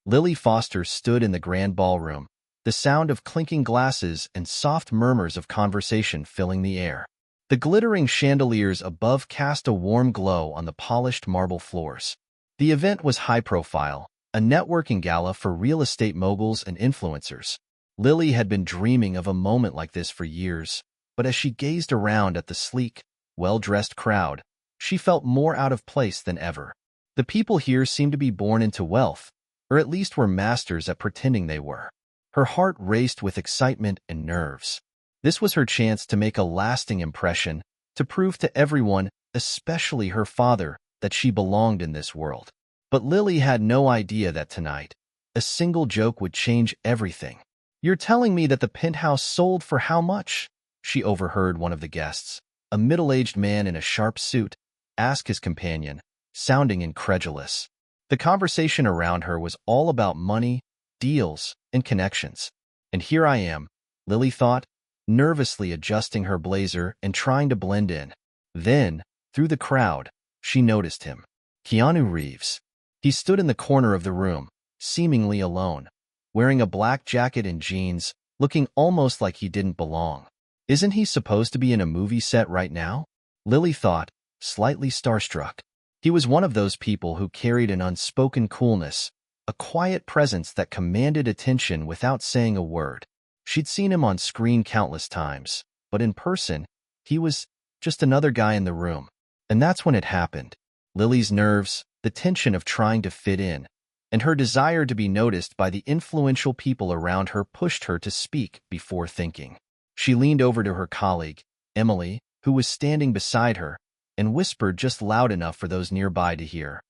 Lily Foster stood in the grand ballroom, the sound of clinking glasses and soft murmurs of conversation filling the air. The glittering chandeliers above cast a warm glow on the polished marble floors. The event was high-profile, a networking gala for real estate moguls and influencers. Lily had been dreaming of a moment like this for years, but as she gazed around at the sleek, well-dressed crowd, she felt more out of place than ever. The people here seemed to be born into wealth, or at least were masters at pretending they were. Her heart raced with excitement and nerves. This was her chance to make a lasting impression, to prove to everyone, especially her father, that she belonged in this world. But Lily had no idea that tonight, a single joke would change everything. "You're telling me that the penthouse sold for how much?" she overheard one of the guests, a middle-aged man in a sharp suit, ask his companion, sounding incredulous. The conversation around her was all about money, deals, and connections. And here I am, Lily thought, nervously adjusting her blazer and trying to blend in. Then, through the crowd, she noticed him. Keanu Reeves. He stood in the corner of the room, seemingly alone, wearing a black jacket and jeans, looking almost like he didn't belong. Isn't he supposed to be in a movie set right now? Lily thought, slightly starstruck. He was one of those people who carried an unspoken coolness, a quiet presence that commanded attention without saying a word. She'd seen him on screen countless times, but in person, he was just another guy in the room. And that's when it happened. Lily's nerves, the tension of trying to fit in, and her desire to be noticed by the influential people around her pushed her to speak before thinking. She leaned over to her colleague, Emily, who was standing beside her, and whispered just loud enough for those nearby to hear.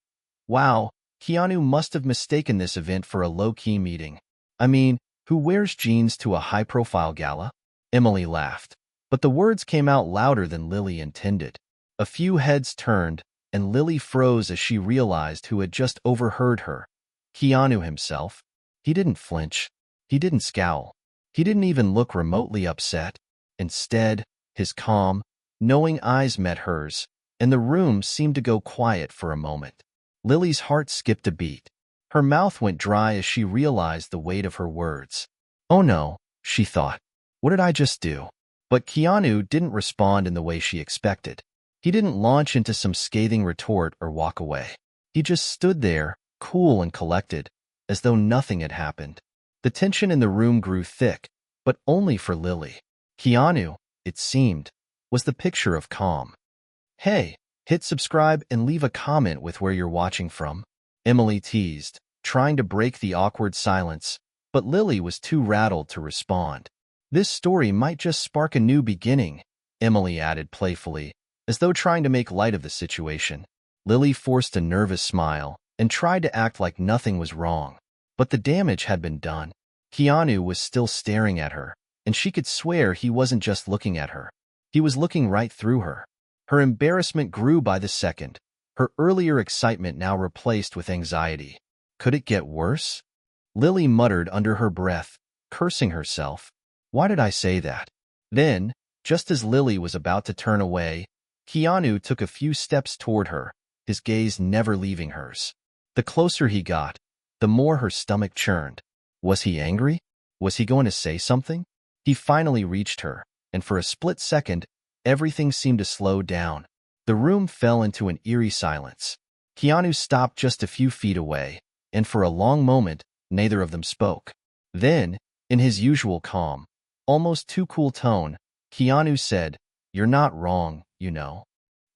"Wow, Keanu must have mistaken this event for a low-key meeting. I mean, who wears jeans to a high-profile gala?" Emily laughed, but the words came out louder than Lily intended. A few heads turned, and Lily froze as she realized who had just overheard her. Keanu himself. He didn't flinch. He didn't scowl. He didn't even look remotely upset. Instead, his calm, knowing eyes met hers, and the room seemed to go quiet for a moment. Lily's heart skipped a beat. Her mouth went dry as she realized the weight of her words. "Oh no," she thought. "What did I just do?" But Keanu didn't respond in the way she expected. He didn't launch into some scathing retort or walk away. He just stood there, cool and collected, as though nothing had happened. The tension in the room grew thick, but only for Lily. Keanu, it seemed, was the picture of calm. "Hey, hit subscribe and leave a comment with where you're watching from," Emily teased, trying to break the awkward silence, but Lily was too rattled to respond. "This story might just spark a new beginning," Emily added playfully, as though trying to make light of the situation. Lily forced a nervous smile and tried to act like nothing was wrong. But the damage had been done. Keanu was still staring at her, and she could swear he wasn't just looking at her. He was looking right through her. Her embarrassment grew by the second, her earlier excitement now replaced with anxiety. Could it get worse? Lily muttered under her breath, cursing herself. Why did I say that? Then, just as Lily was about to turn away, Keanu took a few steps toward her, his gaze never leaving hers. The closer he got, the more her stomach churned. Was he angry? Was he going to say something? He finally reached her, and for a split second, everything seemed to slow down. The room fell into an eerie silence. Keanu stopped just a few feet away, and for a long moment, neither of them spoke. Then, in his usual calm, almost too cool tone, Keanu said, "You're not wrong, you know."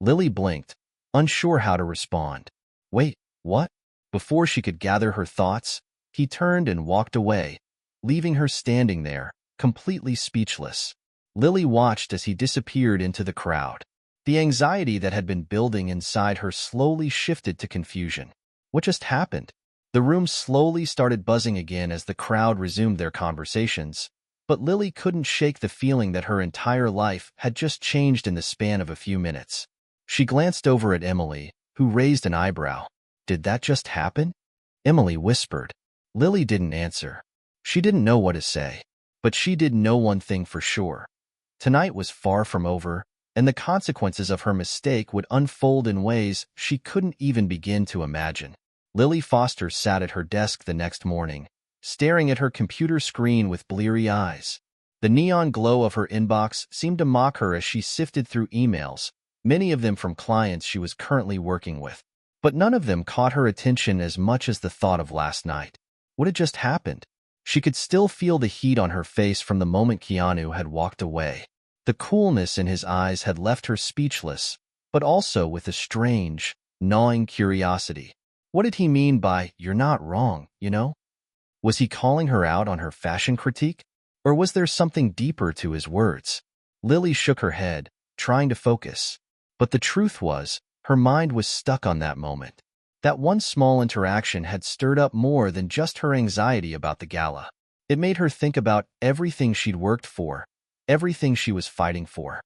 Lily blinked, unsure how to respond. "Wait, what?" Before she could gather her thoughts, he turned and walked away, leaving her standing there, completely speechless. Lily watched as he disappeared into the crowd. The anxiety that had been building inside her slowly shifted to confusion. What just happened? The room slowly started buzzing again as the crowd resumed their conversations, but Lily couldn't shake the feeling that her entire life had just changed in the span of a few minutes. She glanced over at Emily, who raised an eyebrow. "Did that just happen?" Emily whispered. Lily didn't answer. She didn't know what to say, but she did know one thing for sure. Tonight was far from over, and the consequences of her mistake would unfold in ways she couldn't even begin to imagine. Lily Foster sat at her desk the next morning, staring at her computer screen with bleary eyes. The neon glow of her inbox seemed to mock her as she sifted through emails, many of them from clients she was currently working with. But none of them caught her attention as much as the thought of last night. What had just happened? She could still feel the heat on her face from the moment Keanu had walked away. The coolness in his eyes had left her speechless, but also with a strange, gnawing curiosity. What did he mean by, "You're not wrong, you know"? Was he calling her out on her fashion critique? Or was there something deeper to his words? Lily shook her head, trying to focus. But the truth was, her mind was stuck on that moment. That one small interaction had stirred up more than just her anxiety about the gala. It made her think about everything she'd worked for, everything she was fighting for.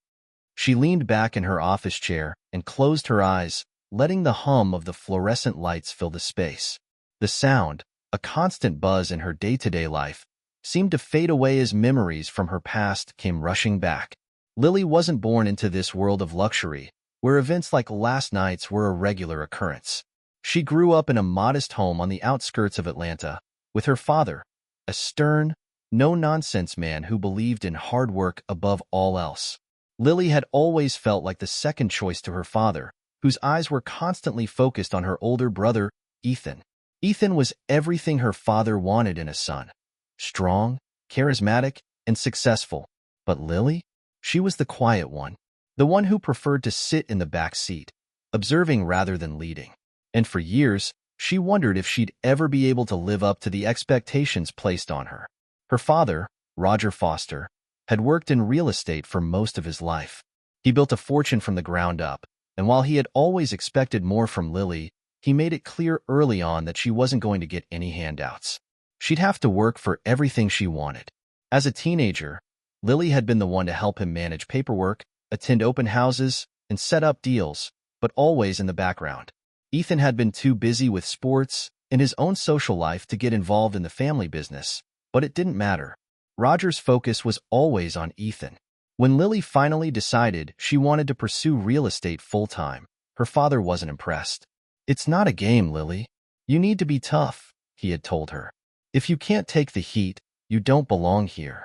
She leaned back in her office chair and closed her eyes, letting the hum of the fluorescent lights fill the space. The sound, a constant buzz in her day-to-day life, seemed to fade away as memories from her past came rushing back. Lily wasn't born into this world of luxury, where events like last night's were a regular occurrence. She grew up in a modest home on the outskirts of Atlanta, with her father, a stern, no-nonsense man who believed in hard work above all else. Lily had always felt like the second choice to her father, whose eyes were constantly focused on her older brother, Ethan. Ethan was everything her father wanted in a son. Strong, charismatic, and successful. But Lily? She was the quiet one. The one who preferred to sit in the back seat, observing rather than leading. And for years, she wondered if she'd ever be able to live up to the expectations placed on her. Her father, Roger Foster, had worked in real estate for most of his life. He built a fortune from the ground up, and while he had always expected more from Lily, he made it clear early on that she wasn't going to get any handouts. She'd have to work for everything she wanted. As a teenager, Lily had been the one to help him manage paperwork, attend open houses, and set up deals, but always in the background. Ethan had been too busy with sports and his own social life to get involved in the family business, but it didn't matter. Roger's focus was always on Ethan. When Lily finally decided she wanted to pursue real estate full-time, her father wasn't impressed. "It's not a game, Lily. You need to be tough," he had told her. "If you can't take the heat, you don't belong here."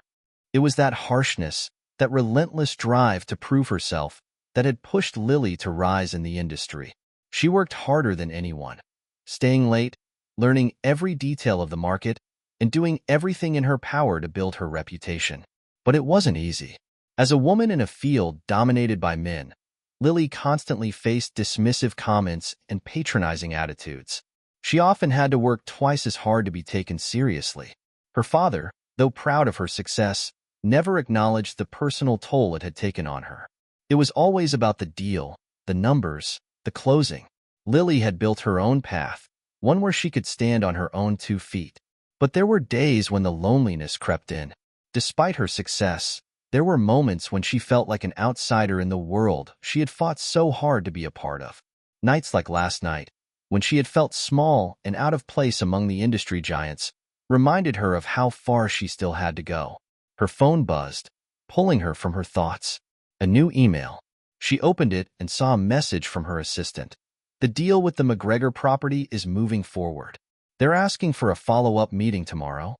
It was that harshness, that relentless drive to prove herself, that had pushed Lily to rise in the industry. She worked harder than anyone, staying late, learning every detail of the market, and doing everything in her power to build her reputation. But it wasn't easy. As a woman in a field dominated by men, Lily constantly faced dismissive comments and patronizing attitudes. She often had to work twice as hard to be taken seriously. Her father, though proud of her success, never acknowledged the personal toll it had taken on her. It was always about the deal, the numbers, the closing. Lily had built her own path, one where she could stand on her own 2 feet. But there were days when the loneliness crept in. Despite her success, there were moments when she felt like an outsider in the world she had fought so hard to be a part of. Nights like last night, when she had felt small and out of place among the industry giants, reminded her of how far she still had to go. Her phone buzzed, pulling her from her thoughts. A new email. She opened it and saw a message from her assistant. "The deal with the McGregor property is moving forward. They're asking for a follow-up meeting tomorrow."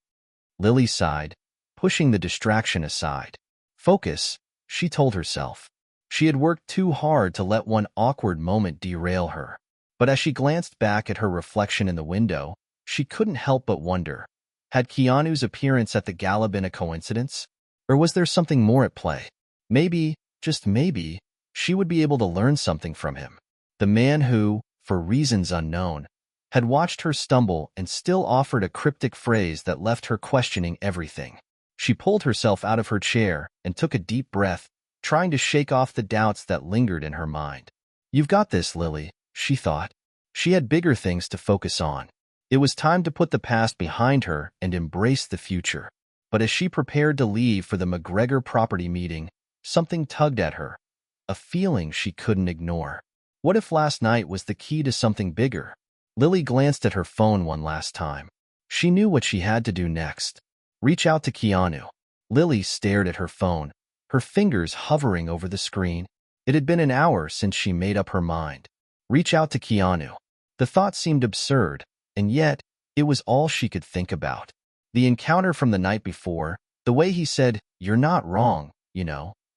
Lily sighed, pushing the distraction aside. Focus, she told herself. She had worked too hard to let one awkward moment derail her. But as she glanced back at her reflection in the window, she couldn't help but wonder, had Keanu's appearance at the gala been a coincidence? Or was there something more at play? Maybe, just maybe, she would be able to learn something from him. The man who, for reasons unknown, had watched her stumble and still offered a cryptic phrase that left her questioning everything. She pulled herself out of her chair and took a deep breath, trying to shake off the doubts that lingered in her mind. "You've got this, Lily," she thought. She had bigger things to focus on. It was time to put the past behind her and embrace the future. But as she prepared to leave for the McGregor property meeting, something tugged at her, a feeling she couldn't ignore. What if last night was the key to something bigger? Lily glanced at her phone one last time. She knew what she had to do next. Reach out to Keanu. Lily stared at her phone, her fingers hovering over the screen. It had been an hour since she made up her mind. Reach out to Keanu. The thought seemed absurd, and yet, it was all she could think about. The encounter from the night before, the way he said, "You're not wrong,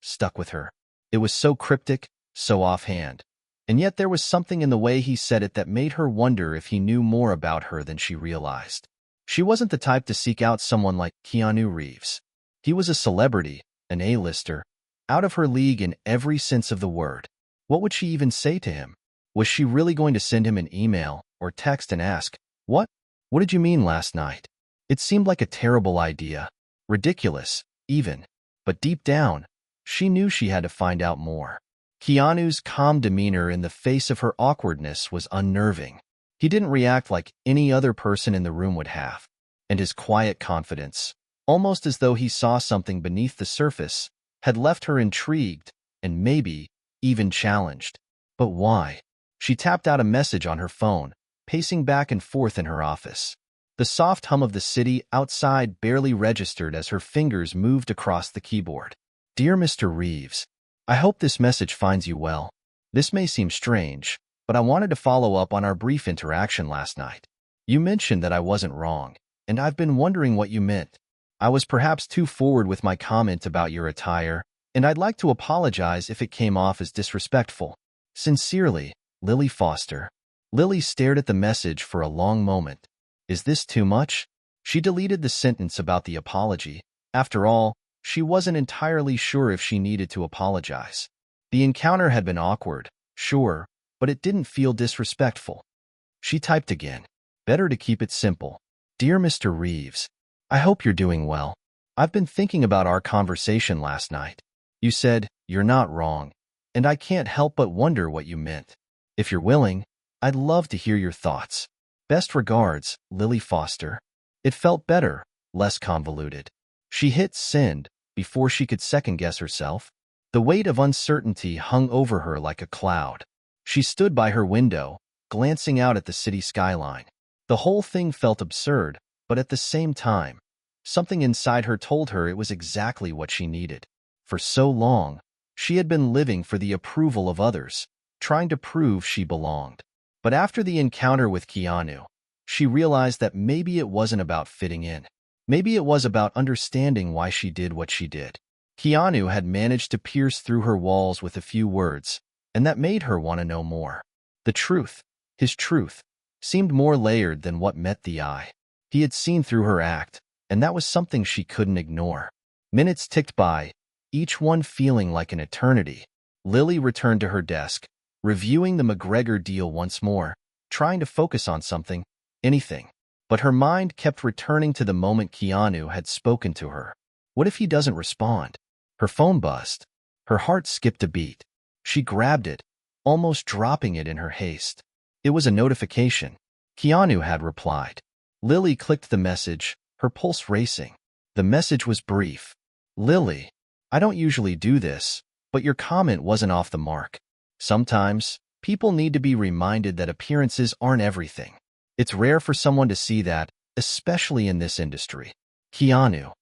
stuck with her. It was so cryptic, so offhand. And yet there was something in the way he said it that made her wonder if he knew more about her than she realized. She wasn't the type to seek out someone like Keanu Reeves. He was a celebrity, an A-lister, out of her league in every sense of the word. What would she even say to him? Was she really going to send him an email or text and ask, "What? What did you mean last night?" It seemed like a terrible idea. Ridiculous, even. But deep down, she knew she had to find out more. Keanu's calm demeanor in the face of her awkwardness was unnerving. He didn't react like any other person in the room would have. And his quiet confidence, almost as though he saw something beneath the surface, had left her intrigued and maybe even challenged. But why? She tapped out a message on her phone, pacing back and forth in her office. The soft hum of the city outside barely registered as her fingers moved across the keyboard. "Dear Mr. Reeves, I hope this message finds you well. This may seem strange, but I wanted to follow up on our brief interaction last night. You mentioned that I wasn't wrong, and I've been wondering what you meant. I was perhaps too forward with my comment about your attire, and I'd like to apologize if it came off as disrespectful. Sincerely, Lily Foster." Lily stared at the message for a long moment. Is this too much? She deleted the sentence about the apology. After all, she wasn't entirely sure if she needed to apologize. The encounter had been awkward, sure, but it didn't feel disrespectful. She typed again. Better to keep it simple. "Dear Mr. Reeves, I hope you're doing well. I've been thinking about our conversation last night. You said, 'You're not wrong,' and I can't help but wonder what you meant. If you're willing, I'd love to hear your thoughts. Best regards, Lily Foster." It felt better, less convoluted. She hit send before she could second-guess herself. The weight of uncertainty hung over her like a cloud. She stood by her window, glancing out at the city skyline. The whole thing felt absurd, but at the same time, something inside her told her it was exactly what she needed. For so long, she had been living for the approval of others, trying to prove she belonged. But after the encounter with Keanu, she realized that maybe it wasn't about fitting in. Maybe it was about understanding why she did what she did. Keanu had managed to pierce through her walls with a few words, and that made her want to know more. The truth, his truth, seemed more layered than what met the eye. He had seen through her act, and that was something she couldn't ignore. Minutes ticked by, each one feeling like an eternity. Lily returned to her desk, reviewing the McGregor deal once more, trying to focus on something, anything. But her mind kept returning to the moment Keanu had spoken to her. What if he doesn't respond? Her phone buzzed. Her heart skipped a beat. She grabbed it, almost dropping it in her haste. It was a notification. Keanu had replied. Lily clicked the message, her pulse racing. The message was brief. "Lily, I don't usually do this, but your comment wasn't off the mark. Sometimes, people need to be reminded that appearances aren't everything. It's rare for someone to see that, especially in this industry. Keanu."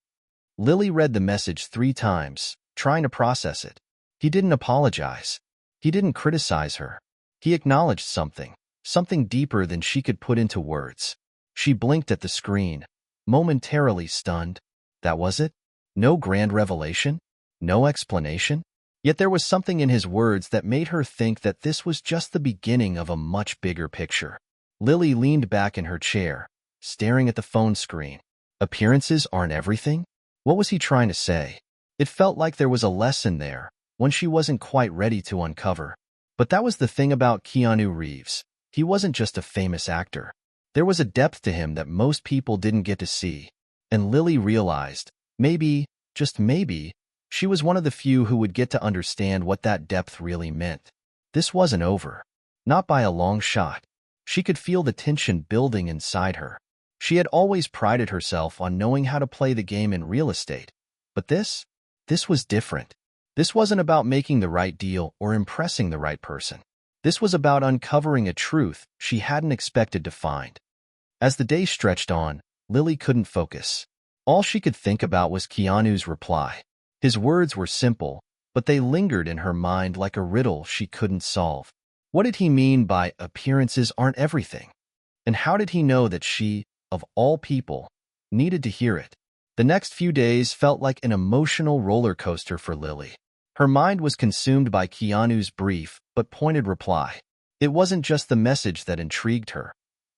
Lily read the message 3 times, trying to process it. He didn't apologize. He didn't criticize her. He acknowledged something deeper than she could put into words. She blinked at the screen, momentarily stunned. That was it? No grand revelation? No explanation? Yet there was something in his words that made her think that this was just the beginning of a much bigger picture. Lily leaned back in her chair, staring at the phone screen. Appearances aren't everything? What was he trying to say? It felt like there was a lesson there, one she wasn't quite ready to uncover. But that was the thing about Keanu Reeves. He wasn't just a famous actor. There was a depth to him that most people didn't get to see. And Lily realized, maybe, just maybe, she was one of the few who would get to understand what that depth really meant. This wasn't over. Not by a long shot. She could feel the tension building inside her. She had always prided herself on knowing how to play the game in real estate. But this was different. This wasn't about making the right deal or impressing the right person. This was about uncovering a truth she hadn't expected to find. As the day stretched on, Lily couldn't focus. All she could think about was Keanu's reply. His words were simple, but they lingered in her mind like a riddle she couldn't solve. What did he mean by "appearances aren't everything"? And how did he know that she, of all people, needed to hear it? The next few days felt like an emotional roller coaster for Lily. Her mind was consumed by Keanu's brief but pointed reply. It wasn't just the message that intrigued her.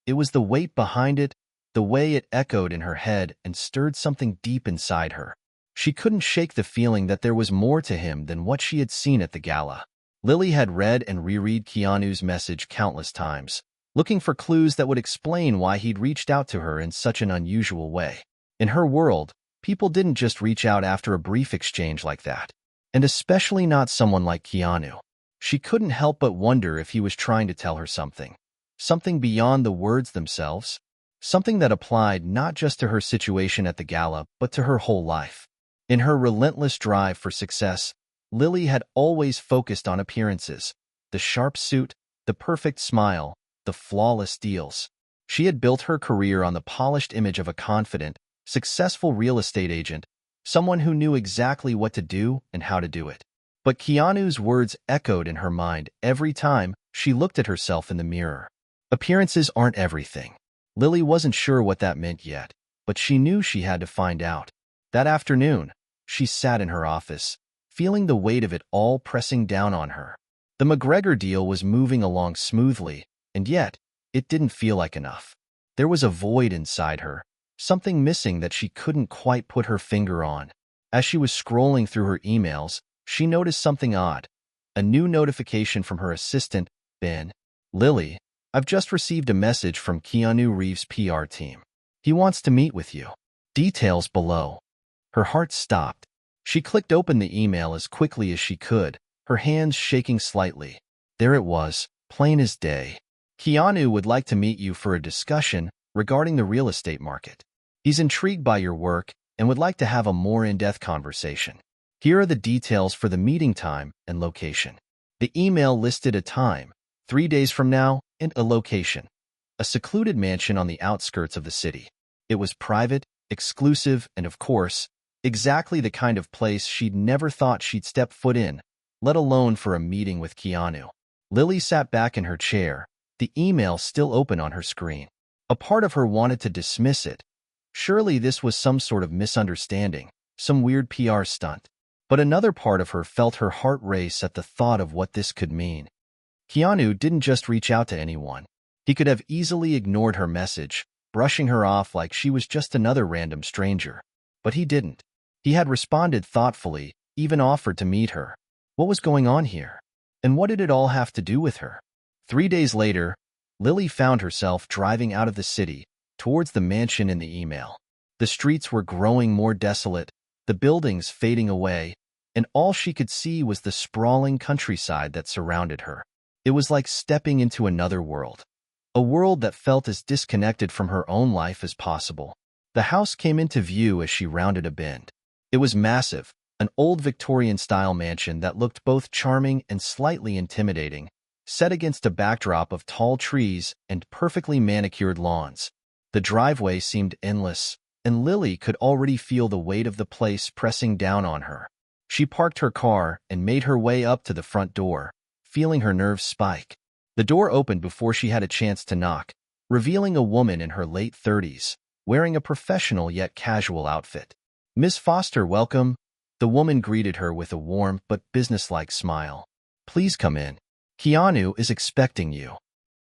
It was the weight behind it, the way it echoed in her head and stirred something deep inside her. She couldn't shake the feeling that there was more to him than what she had seen at the gala. Lily had read and reread Keanu's message countless times, looking for clues that would explain why he'd reached out to her in such an unusual way. In her world, people didn't just reach out after a brief exchange like that, and especially not someone like Keanu. She couldn't help but wonder if he was trying to tell her something. Something beyond the words themselves. Something that applied not just to her situation at the gala, but to her whole life. In her relentless drive for success, Lily had always focused on appearances. The sharp suit, the perfect smile, the flawless deals. She had built her career on the polished image of a confident, successful real estate agent, someone who knew exactly what to do and how to do it. But Keanu's words echoed in her mind every time she looked at herself in the mirror. Appearances aren't everything. Lily wasn't sure what that meant yet, but she knew she had to find out. That afternoon, she sat in her office, feeling the weight of it all pressing down on her. The McGregor deal was moving along smoothly, and yet, it didn't feel like enough. There was a void inside her, something missing that she couldn't quite put her finger on. As she was scrolling through her emails, she noticed something odd. A new notification from her assistant, Ben. Lily, I've just received a message from Keanu Reeves' PR team. He wants to meet with you. Details below. Her heart stopped. She clicked open the email as quickly as she could, her hands shaking slightly. There it was, plain as day. Keanu would like to meet you for a discussion regarding the real estate market. He's intrigued by your work and would like to have a more in-depth conversation. Here are the details for the meeting time and location. The email listed a time, 3 days from now, and a location. A secluded mansion on the outskirts of the city. It was private, exclusive, and of course, exactly the kind of place she'd never thought she'd step foot in, let alone for a meeting with Keanu. Lily sat back in her chair, the email still open on her screen. A part of her wanted to dismiss it. Surely this was some sort of misunderstanding, some weird PR stunt. But another part of her felt her heart race at the thought of what this could mean. Keanu didn't just reach out to anyone. He could have easily ignored her message, brushing her off like she was just another random stranger. But he didn't. He had responded thoughtfully, even offered to meet her. What was going on here? And what did it all have to do with her? 3 days later, Lily found herself driving out of the city, towards the mansion in the email. The streets were growing more desolate, the buildings fading away, and all she could see was the sprawling countryside that surrounded her. It was like stepping into another world. A world that felt as disconnected from her own life as possible. The house came into view as she rounded a bend. It was massive, an old Victorian-style mansion that looked both charming and slightly intimidating, set against a backdrop of tall trees and perfectly manicured lawns. The driveway seemed endless, and Lily could already feel the weight of the place pressing down on her. She parked her car and made her way up to the front door, feeling her nerves spike. The door opened before she had a chance to knock, revealing a woman in her late 30s, wearing a professional yet casual outfit. "Miss Foster, welcome." The woman greeted her with a warm but businesslike smile. "Please come in. Keanu is expecting you."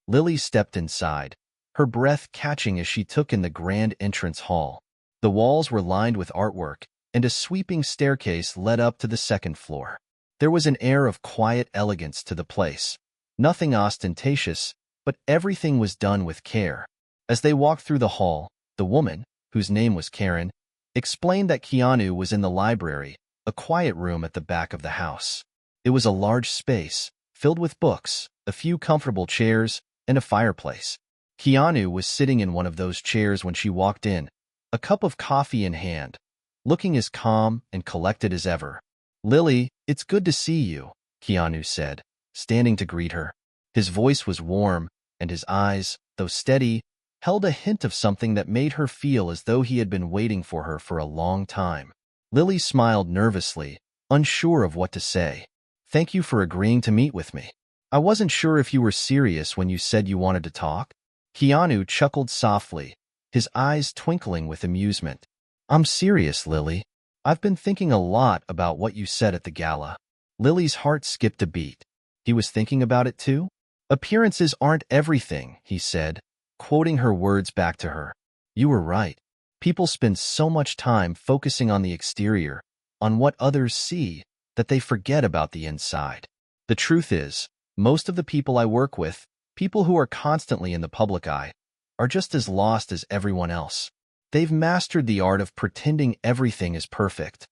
Lily stepped inside, her breath catching as she took in the grand entrance hall. The walls were lined with artwork, and a sweeping staircase led up to the second floor. There was an air of quiet elegance to the place. Nothing ostentatious, but everything was done with care. As they walked through the hall, the woman, whose name was Karen, explained that Keanu was in the library, a quiet room at the back of the house. It was a large space, filled with books, a few comfortable chairs, and a fireplace. Keanu was sitting in one of those chairs when she walked in, a cup of coffee in hand, looking as calm and collected as ever. "Lily, it's good to see you," Keanu said, standing to greet her. His voice was warm, and his eyes, though steady, held a hint of something that made her feel as though he had been waiting for her for a long time. Lily smiled nervously, unsure of what to say. "Thank you for agreeing to meet with me. I wasn't sure if you were serious when you said you wanted to talk." Keanu chuckled softly, his eyes twinkling with amusement. I'm serious, Lily. I've been thinking a lot about what you said at the gala. Lily's heart skipped a beat. He was thinking about it too? Appearances aren't everything, he said, quoting her words back to her. You were right. People spend so much time focusing on the exterior, on what others see, that they forget about the inside. The truth is, most of the people I work with, people who are constantly in the public eye, are just as lost as everyone else. They've mastered the art of pretending everything is perfect.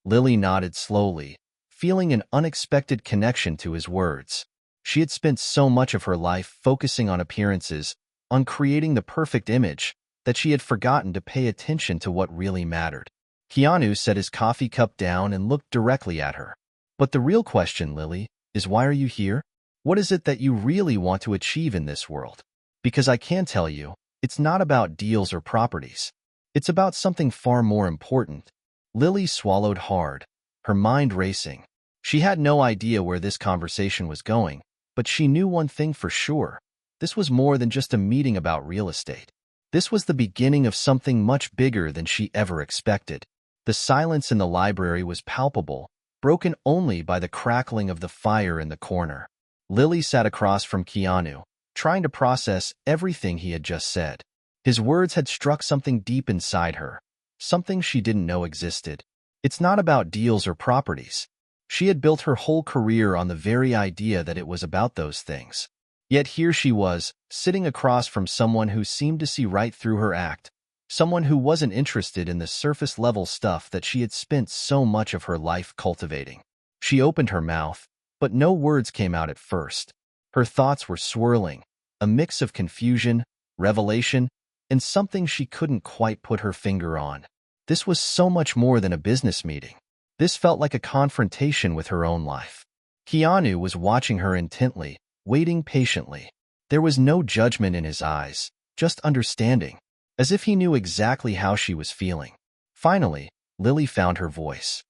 Lily nodded slowly, feeling an unexpected connection to his words. She had spent so much of her life focusing on appearances, on creating the perfect image, that she had forgotten to pay attention to what really mattered. Keanu set his coffee cup down and looked directly at her. But the real question, Lily, is why are you here? What is it that you really want to achieve in this world? Because I can tell you, it's not about deals or properties. It's about something far more important. Lily swallowed hard, her mind racing. She had no idea where this conversation was going, but she knew one thing for sure. This was more than just a meeting about real estate. This was the beginning of something much bigger than she ever expected. The silence in the library was palpable, broken only by the crackling of the fire in the corner. Lily sat across from Keanu, trying to process everything he had just said. His words had struck something deep inside her, something she didn't know existed. It's not about deals or properties. She had built her whole career on the very idea that it was about those things. Yet here she was, sitting across from someone who seemed to see right through her act, someone who wasn't interested in the surface-level stuff that she had spent so much of her life cultivating. She opened her mouth, but no words came out at first. Her thoughts were swirling, a mix of confusion, revelation, and something she couldn't quite put her finger on. This was so much more than a business meeting. This felt like a confrontation with her own life. Keanu was watching her intently, waiting patiently. There was no judgment in his eyes, just understanding, as if he knew exactly how she was feeling. Finally, Lily found her voice.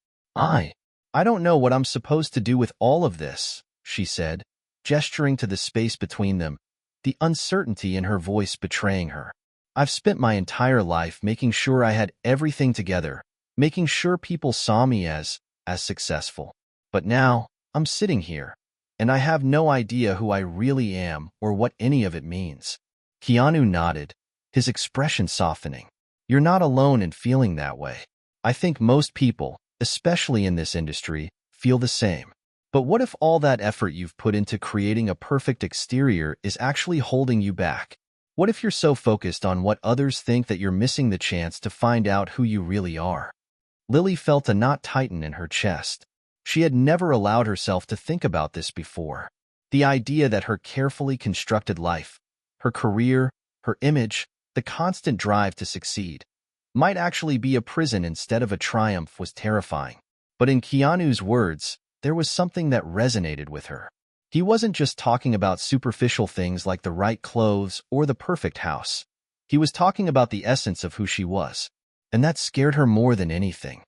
I don't know what I'm supposed to do with all of this, she said, gesturing to the space between them, the uncertainty in her voice betraying her. I've spent my entire life making sure I had everything together, making sure people saw me as successful. But now, I'm sitting here, and I have no idea who I really am or what any of it means. Keanu nodded, his expression softening. You're not alone in feeling that way. I think most people, especially in this industry, feel the same. But what if all that effort you've put into creating a perfect exterior is actually holding you back? What if you're so focused on what others think that you're missing the chance to find out who you really are? Lily felt a knot tighten in her chest. She had never allowed herself to think about this before. The idea that her carefully constructed life, her career, her image, the constant drive to succeed, might actually be a prison instead of a triumph was terrifying. But in Keanu's words, there was something that resonated with her. He wasn't just talking about superficial things like the right clothes or the perfect house. He was talking about the essence of who she was, and that scared her more than anything.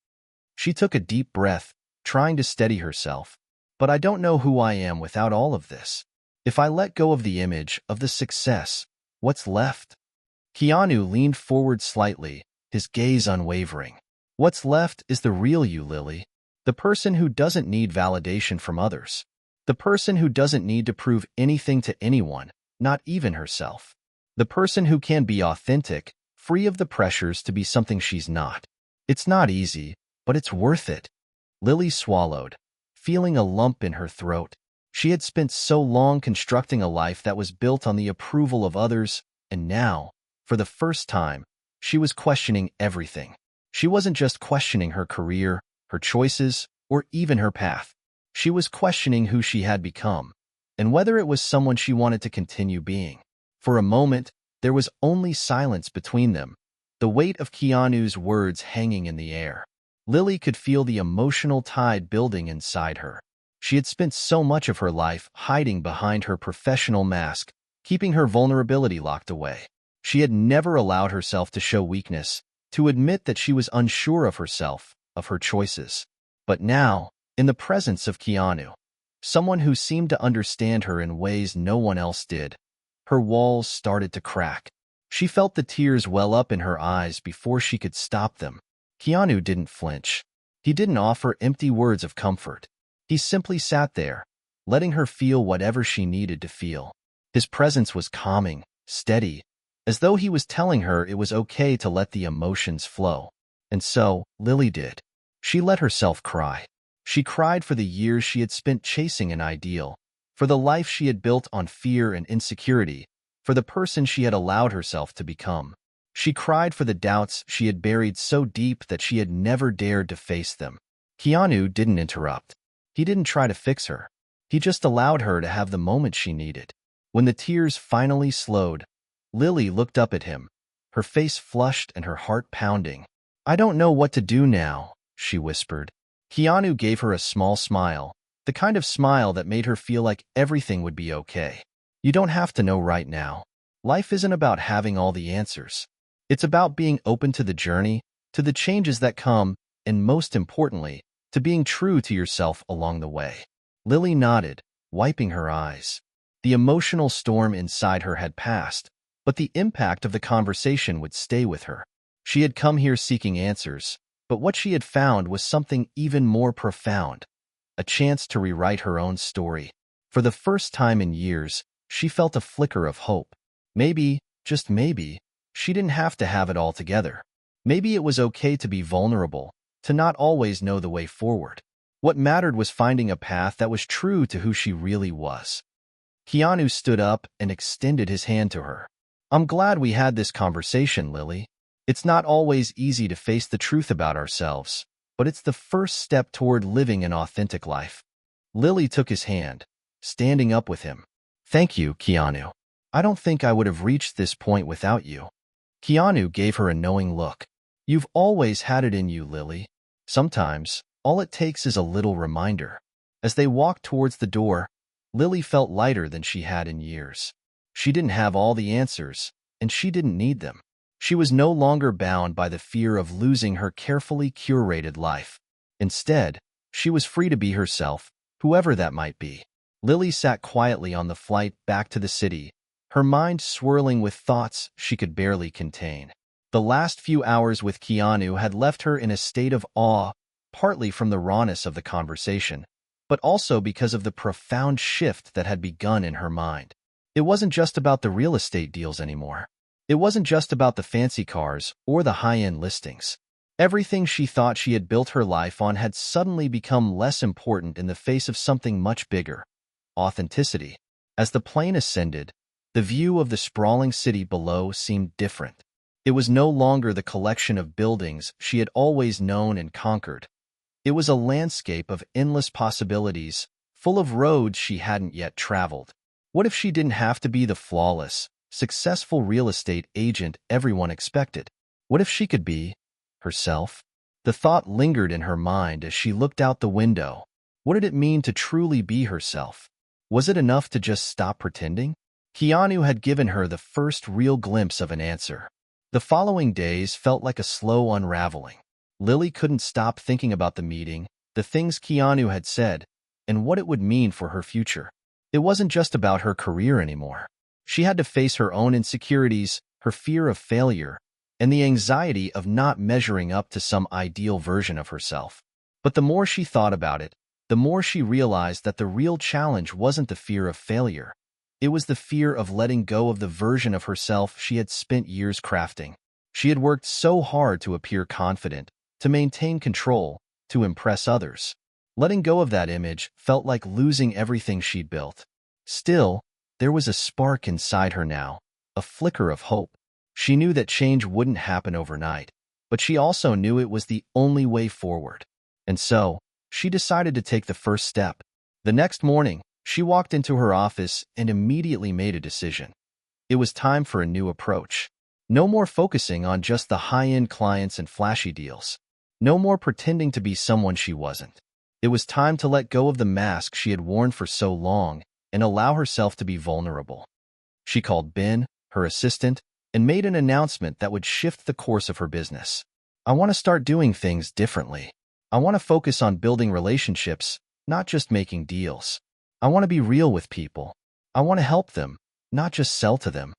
She took a deep breath, trying to steady herself. But I don't know who I am without all of this. If I let go of the image, of the success, what's left? Keanu leaned forward slightly, his gaze unwavering. What's left is the real you, Lily. The person who doesn't need validation from others. The person who doesn't need to prove anything to anyone, not even herself. The person who can be authentic, free of the pressures to be something she's not. It's not easy, but it's worth it. Lily swallowed, feeling a lump in her throat. She had spent so long constructing a life that was built on the approval of others, and now, for the first time, she was questioning everything. She wasn't just questioning her career, her choices, or even her path. She was questioning who she had become, and whether it was someone she wanted to continue being. For a moment, there was only silence between them, the weight of Keanu's words hanging in the air. Lily could feel the emotional tide building inside her. She had spent so much of her life hiding behind her professional mask, keeping her vulnerability locked away. She had never allowed herself to show weakness, to admit that she was unsure of herself, of her choices. But now, in the presence of Keanu, someone who seemed to understand her in ways no one else did, Her walls started to crack. She felt the tears well up in her eyes before she could stop them. Keanu didn't flinch. He didn't offer empty words of comfort. He simply sat there, letting her feel whatever she needed to feel. His presence was calming, steady, as though he was telling her it was okay to let the emotions flow. And so, Lily did. She let herself cry. She cried for the years she had spent chasing an ideal, for the life she had built on fear and insecurity, for the person she had allowed herself to become. She cried for the doubts she had buried so deep that she had never dared to face them. Keanu didn't interrupt. He didn't try to fix her. He just allowed her to have the moment she needed. When the tears finally slowed, Lily looked up at him, her face flushed and her heart pounding. "I don't know what to do now," she whispered. Keanu gave her a small smile, the kind of smile that made her feel like everything would be okay. "You don't have to know right now. Life isn't about having all the answers. It's about being open to the journey, to the changes that come, and most importantly, to being true to yourself along the way." Lily nodded, wiping her eyes. The emotional storm inside her had passed, but the impact of the conversation would stay with her. She had come here seeking answers, but what she had found was something even more profound, a chance to rewrite her own story. For the first time in years, she felt a flicker of hope. Maybe, just maybe, she didn't have to have it all together. Maybe it was okay to be vulnerable, to not always know the way forward. What mattered was finding a path that was true to who she really was. Keanu stood up and extended his hand to her. "I'm glad we had this conversation, Lily. It's not always easy to face the truth about ourselves, but it's the first step toward living an authentic life." Lily took his hand, standing up with him. "Thank you, Keanu. I don't think I would have reached this point without you." Keanu gave her a knowing look. "You've always had it in you, Lily. Sometimes, all it takes is a little reminder." As they walked towards the door, Lily felt lighter than she had in years. She didn't have all the answers, and she didn't need them. She was no longer bound by the fear of losing her carefully curated life. Instead, she was free to be herself, whoever that might be. Lily sat quietly on the flight back to the city, her mind swirling with thoughts she could barely contain. The last few hours with Keanu had left her in a state of awe, partly from the rawness of the conversation, but also because of the profound shift that had begun in her mind. It wasn't just about the real estate deals anymore. It wasn't just about the fancy cars or the high-end listings. Everything she thought she had built her life on had suddenly become less important in the face of something much bigger: authenticity. As the plane ascended, the view of the sprawling city below seemed different. It was no longer the collection of buildings she had always known and conquered. It was a landscape of endless possibilities, full of roads she hadn't yet traveled. What if she didn't have to be the flawless, successful real estate agent everyone expected? What if she could be herself? The thought lingered in her mind as she looked out the window. What did it mean to truly be herself? Was it enough to just stop pretending? Keanu had given her the first real glimpse of an answer. The following days felt like a slow unraveling. Lily couldn't stop thinking about the meeting, the things Keanu had said, and what it would mean for her future. It wasn't just about her career anymore. She had to face her own insecurities, her fear of failure, and the anxiety of not measuring up to some ideal version of herself. But the more she thought about it, the more she realized that the real challenge wasn't the fear of failure. It was the fear of letting go of the version of herself she had spent years crafting. She had worked so hard to appear confident, to maintain control, to impress others. Letting go of that image felt like losing everything she'd built. Still, there was a spark inside her now, a flicker of hope. She knew that change wouldn't happen overnight, but she also knew it was the only way forward. And so, she decided to take the first step. The next morning, she walked into her office and immediately made a decision. It was time for a new approach. No more focusing on just the high-end clients and flashy deals. No more pretending to be someone she wasn't. It was time to let go of the mask she had worn for so long and allow herself to be vulnerable. She called Ben, her assistant, and made an announcement that would shift the course of her business. "I want to start doing things differently. I want to focus on building relationships, not just making deals. I want to be real with people. I want to help them, not just sell to them.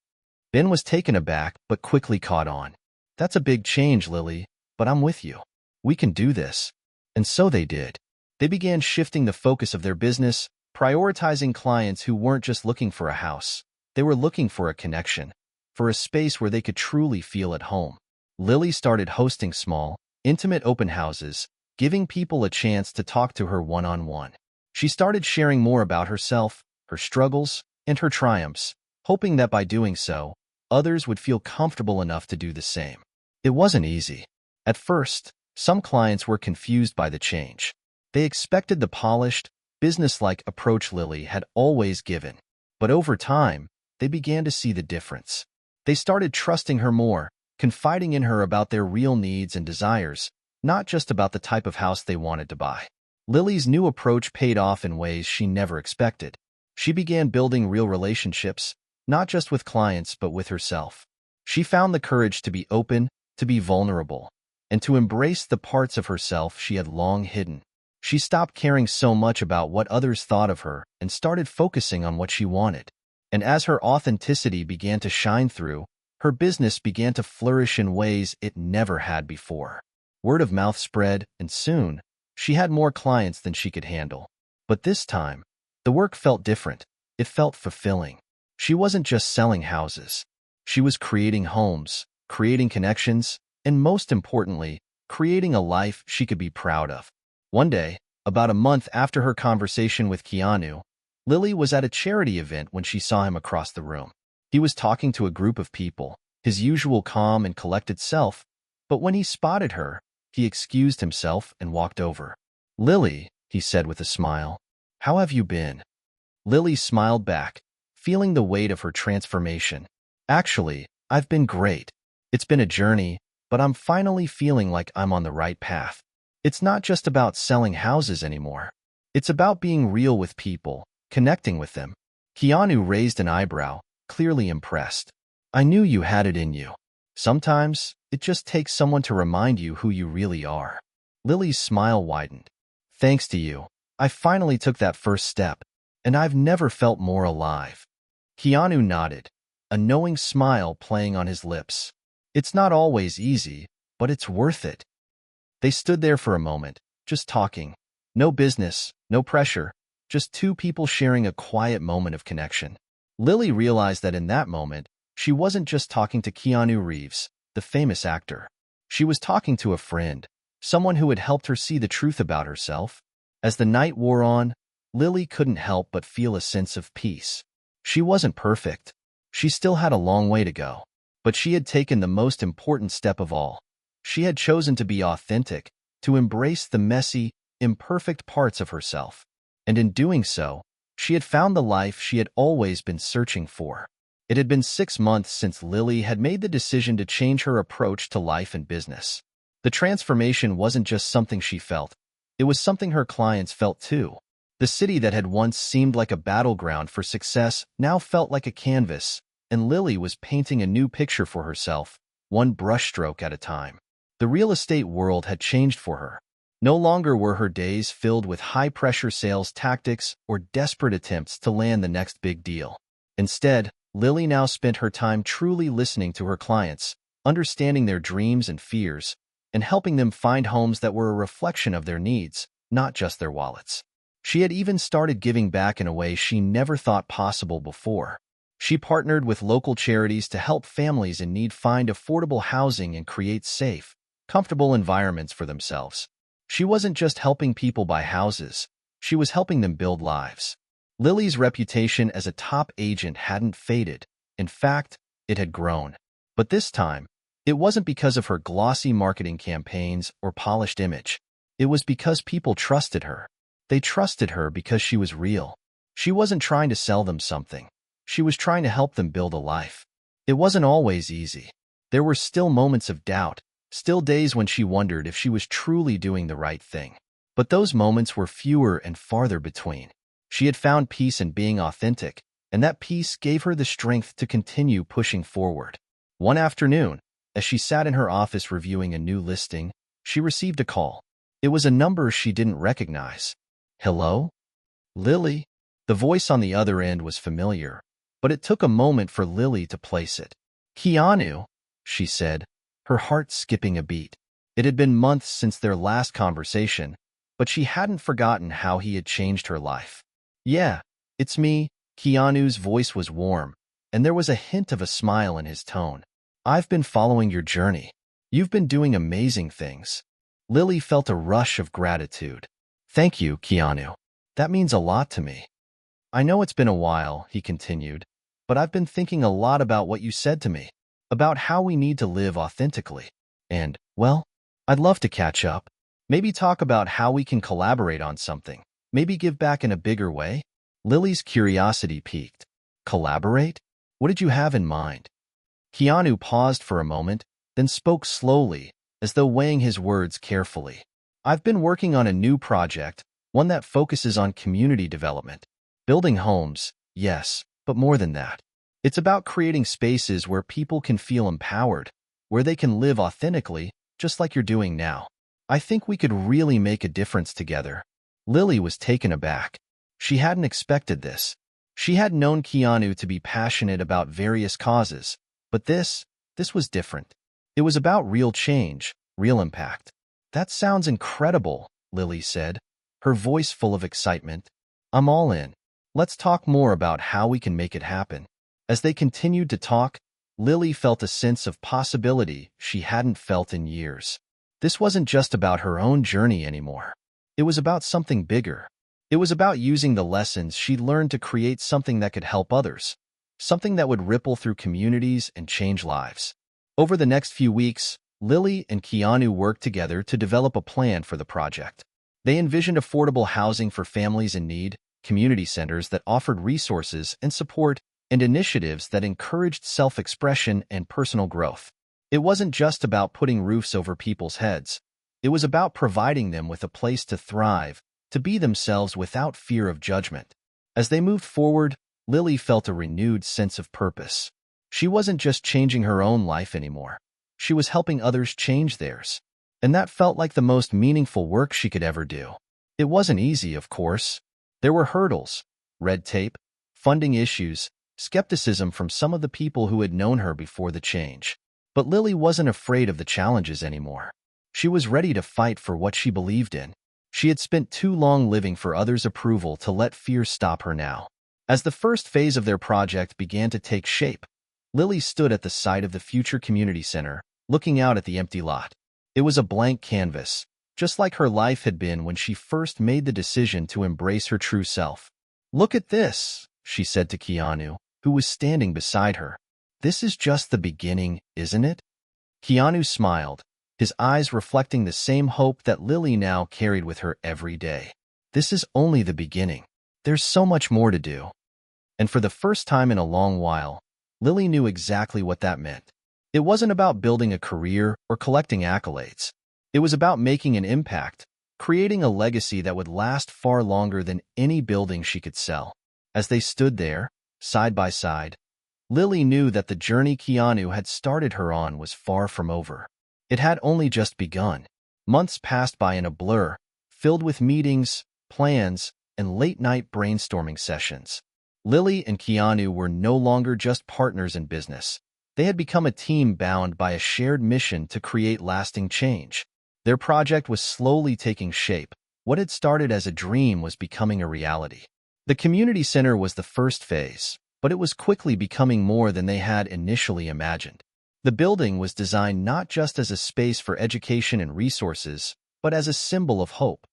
Ben was taken aback, but quickly caught on. That's a big change, Lily, but I'm with you. We can do this. And so they did. They began shifting the focus of their business, prioritizing clients who weren't just looking for a house. They were looking for a connection, for a space where they could truly feel at home. Lily started hosting small, intimate open houses, giving people a chance to talk to her one-on-one. She started sharing more about herself, her struggles, and her triumphs, hoping that by doing so, others would feel comfortable enough to do the same. It wasn't easy. At first, some clients were confused by the change. They expected the polished, businesslike approach Lily had always given. But over time, they began to see the difference. They started trusting her more, confiding in her about their real needs and desires, not just about the type of house they wanted to buy. Lily's new approach paid off in ways she never expected. She began building real relationships, not just with clients but with herself. She found the courage to be open, to be vulnerable, and to embrace the parts of herself she had long hidden. She stopped caring so much about what others thought of her and started focusing on what she wanted. And as her authenticity began to shine through, her business began to flourish in ways it never had before. Word of mouth spread, and soon, she had more clients than she could handle. But this time, the work felt different. It felt fulfilling. She wasn't just selling houses. She was creating homes, creating connections, and most importantly, creating a life she could be proud of. One day, about a month after her conversation with Keanu, Lily was at a charity event when she saw him across the room. He was talking to a group of people, his usual calm and collected self, but when he spotted her, he excused himself and walked over. "Lily," he said with a smile, "how have you been?" Lily smiled back, feeling the weight of her transformation. "Actually, I've been great. It's been a journey, but I'm finally feeling like I'm on the right path. It's not just about selling houses anymore. It's about being real with people, connecting with them." Keanu raised an eyebrow, clearly impressed. "I knew you had it in you. Sometimes, it just takes someone to remind you who you really are." Lily's smile widened. "Thanks to you, I finally took that first step, and I've never felt more alive." Keanu nodded, a knowing smile playing on his lips. "It's not always easy, but it's worth it." They stood there for a moment, just talking. No business, no pressure, just two people sharing a quiet moment of connection. Lily realized that in that moment, she wasn't just talking to Keanu Reeves, the famous actor. She was talking to a friend, someone who had helped her see the truth about herself. As the night wore on, Lily couldn't help but feel a sense of peace. She wasn't perfect. She still had a long way to go. But she had taken the most important step of all. She had chosen to be authentic, to embrace the messy, imperfect parts of herself. And in doing so, she had found the life she had always been searching for. It had been 6 months since Lily had made the decision to change her approach to life and business. The transformation wasn't just something she felt. It was something her clients felt too. The city that had once seemed like a battleground for success now felt like a canvas, and Lily was painting a new picture for herself, one brushstroke at a time. The real estate world had changed for her. No longer were her days filled with high-pressure sales tactics or desperate attempts to land the next big deal. Instead, Lily now spent her time truly listening to her clients, understanding their dreams and fears, and helping them find homes that were a reflection of their needs, not just their wallets. She had even started giving back in a way she never thought possible before. She partnered with local charities to help families in need find affordable housing and create safe, comfortable environments for themselves. She wasn't just helping people buy houses, she was helping them build lives. Lily's reputation as a top agent hadn't faded. In fact, it had grown. But this time, it wasn't because of her glossy marketing campaigns or polished image. It was because people trusted her. They trusted her because she was real. She wasn't trying to sell them something. She was trying to help them build a life. It wasn't always easy. There were still moments of doubt, still days when she wondered if she was truly doing the right thing. But those moments were fewer and farther between. She had found peace in being authentic, and that peace gave her the strength to continue pushing forward. One afternoon, as she sat in her office reviewing a new listing, she received a call. It was a number she didn't recognize. "Hello? Lily?" The voice on the other end was familiar, but it took a moment for Lily to place it. "Keanu," she said, her heart skipping a beat. It had been months since their last conversation, but she hadn't forgotten how he had changed her life. "Yeah, it's me." Keanu's voice was warm, and there was a hint of a smile in his tone. "I've been following your journey. You've been doing amazing things." Lily felt a rush of gratitude. "Thank you, Keanu. That means a lot to me." "I know it's been a while," he continued, "but I've been thinking a lot about what you said to me, about how we need to live authentically. And, well, I'd love to catch up. Maybe talk about how we can collaborate on something. Maybe give back in a bigger way." Lily's curiosity piqued. "Collaborate? What did you have in mind?" Keanu paused for a moment, then spoke slowly, as though weighing his words carefully. "I've been working on a new project, one that focuses on community development. Building homes, yes, but more than that. It's about creating spaces where people can feel empowered, where they can live authentically, just like you're doing now. I think we could really make a difference together." Lily was taken aback. She hadn't expected this. She had known Keanu to be passionate about various causes, but this was different. It was about real change, real impact. "That sounds incredible," Lily said, her voice full of excitement. "I'm all in. Let's talk more about how we can make it happen." As they continued to talk, Lily felt a sense of possibility she hadn't felt in years. This wasn't just about her own journey anymore. It was about something bigger. It was about using the lessons she'd learned to create something that could help others, something that would ripple through communities and change lives. Over the next few weeks, Lily and Keanu worked together to develop a plan for the project. They envisioned affordable housing for families in need, community centers that offered resources and support, and initiatives that encouraged self-expression and personal growth. It wasn't just about putting roofs over people's heads. It was about providing them with a place to thrive, to be themselves without fear of judgment. As they moved forward, Lily felt a renewed sense of purpose. She wasn't just changing her own life anymore. She was helping others change theirs. And that felt like the most meaningful work she could ever do. It wasn't easy, of course. There were hurdles, red tape, funding issues, skepticism from some of the people who had known her before the change. But Lily wasn't afraid of the challenges anymore. She was ready to fight for what she believed in. She had spent too long living for others' approval to let fear stop her now. As the first phase of their project began to take shape, Lily stood at the site of the future community center, looking out at the empty lot. It was a blank canvas, just like her life had been when she first made the decision to embrace her true self. "Look at this," she said to Keanu, who was standing beside her. "This is just the beginning, isn't it?" Keanu smiled, his eyes reflecting the same hope that Lily now carried with her every day. "This is only the beginning. There's so much more to do." And for the first time in a long while, Lily knew exactly what that meant. It wasn't about building a career or collecting accolades. It was about making an impact, creating a legacy that would last far longer than any building she could sell. As they stood there, side by side, Lily knew that the journey Keanu had started her on was far from over. It had only just begun. Months passed by in a blur, filled with meetings, plans, and late-night brainstorming sessions. Lily and Keanu were no longer just partners in business. They had become a team bound by a shared mission to create lasting change. Their project was slowly taking shape. What had started as a dream was becoming a reality. The community center was the first phase, but it was quickly becoming more than they had initially imagined. The building was designed not just as a space for education and resources, but as a symbol of hope.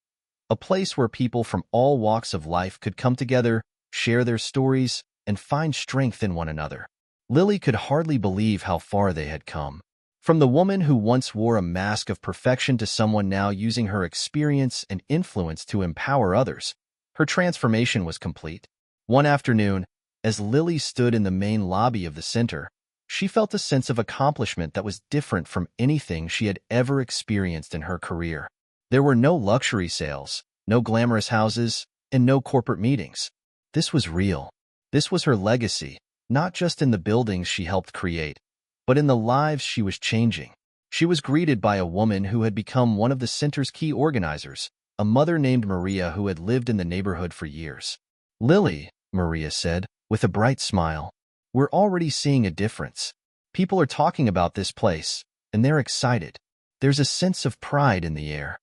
A place where people from all walks of life could come together, share their stories, and find strength in one another. Lily could hardly believe how far they had come. From the woman who once wore a mask of perfection to someone now using her experience and influence to empower others, her transformation was complete. One afternoon, as Lily stood in the main lobby of the center, she felt a sense of accomplishment that was different from anything she had ever experienced in her career. There were no luxury sales, no glamorous houses, and no corporate meetings. This was real. This was her legacy, not just in the buildings she helped create, but in the lives she was changing. She was greeted by a woman who had become one of the center's key organizers, a mother named Maria who had lived in the neighborhood for years. "Lily," Maria said, with a bright smile, We're already seeing a difference. People are talking about this place, and they're excited. There's a sense of pride in the air.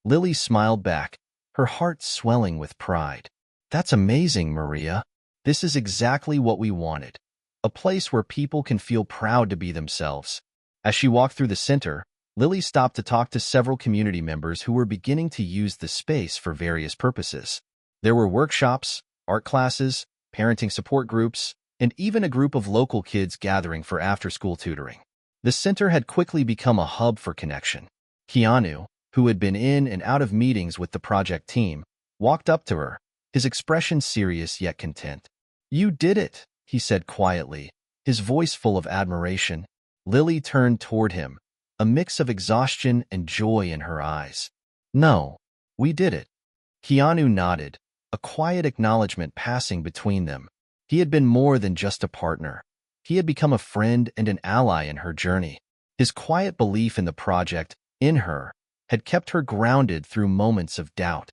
Lily smiled back, her heart swelling with pride. That's amazing, Maria. This is exactly what we wanted. A place where people can feel proud to be themselves. As she walked through the center, Lily stopped to talk to several community members who were beginning to use the space for various purposes. There were workshops, art classes, parenting support groups, and even a group of local kids gathering for after-school tutoring. The center had quickly become a hub for connection. Keanu, who had been in and out of meetings with the project team, walked up to her, his expression serious yet content. "You did it," he said quietly, his voice full of admiration. Lily turned toward him, a mix of exhaustion and joy in her eyes. "No, we did it." Keanu nodded, a quiet acknowledgement passing between them. He had been more than just a partner. He had become a friend and an ally in her journey. His quiet belief in the project, in her, had kept her grounded through moments of doubt.